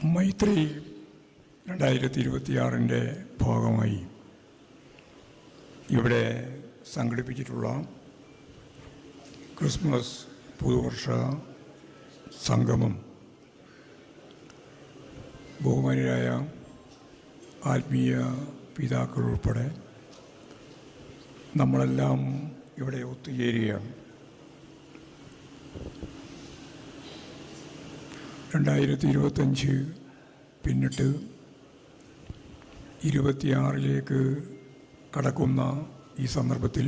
മൈത്രി 2026 ഭാഗമായി ഇവിടെ സംഘടിപ്പിച്ചിട്ടുള്ള ക്രിസ്മസ് പുതുവർഷ സംഗമം ബഹുമാന്യരായ ആത്മീയ പിതാക്കൾ ഉൾപ്പെടെ നമ്മളെല്ലാം ഇവിടെ ഒത്തുചേരുകയാണ്. 2025 പിന്നിട്ട് 26 കടക്കുന്ന ഈ സന്ദർഭത്തിൽ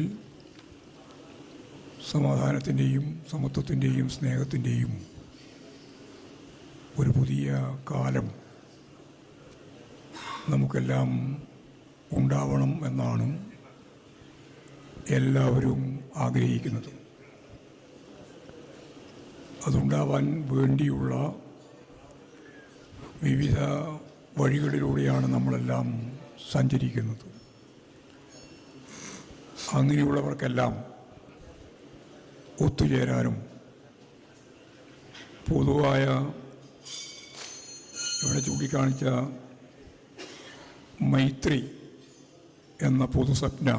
സമാധാനത്തിൻ്റെയും സമത്വത്തിൻ്റെയും സ്നേഹത്തിൻ്റെയും ഒരു പുതിയ കാലം നമുക്കെല്ലാം ഉണ്ടാവണം എന്നാണ് എല്ലാവരും ആഗ്രഹിക്കുന്നത്. അതുണ്ടാവാൻ വേണ്ടിയുള്ള വിവിധ വഴികളിലൂടെയാണ് നമ്മളെല്ലാം സഞ്ചരിക്കുന്നത്. അങ്ങനെയുള്ളവർക്കെല്ലാം ഒത്തുചേരാനും പൊതുവായ ഇവിടെ ചൂണ്ടിക്കാണിച്ച മൈത്രി എന്ന പൊതുസ്വപ്ന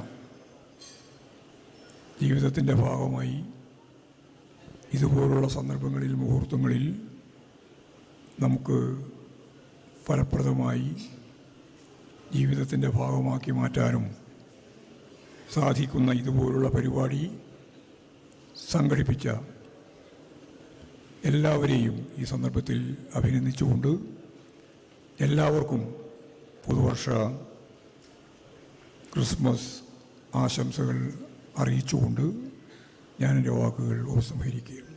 ജീവിതത്തിൻ്റെ ഭാഗമായി ഇതുപോലുള്ള സന്ദർഭങ്ങളിൽ മുഹൂർത്തങ്ങളിൽ നമുക്ക് ഫലപ്രദമായി ജീവിതത്തിൻ്റെ ഭാഗമാക്കി മാറ്റാനും സാധിക്കുന്ന ഇതുപോലുള്ള പരിപാടി സംഘടിപ്പിച്ച എല്ലാവരെയും ഈ സന്ദർഭത്തിൽ അഭിനന്ദിച്ചുകൊണ്ട് എല്ലാവർക്കും പുതുവർഷ ക്രിസ്മസ് ആശംസകൾ അറിയിച്ചുകൊണ്ട് ഞാൻ എൻ്റെ വാക്കുകൾ ഉപസംഹരിക്കുകയാണ്.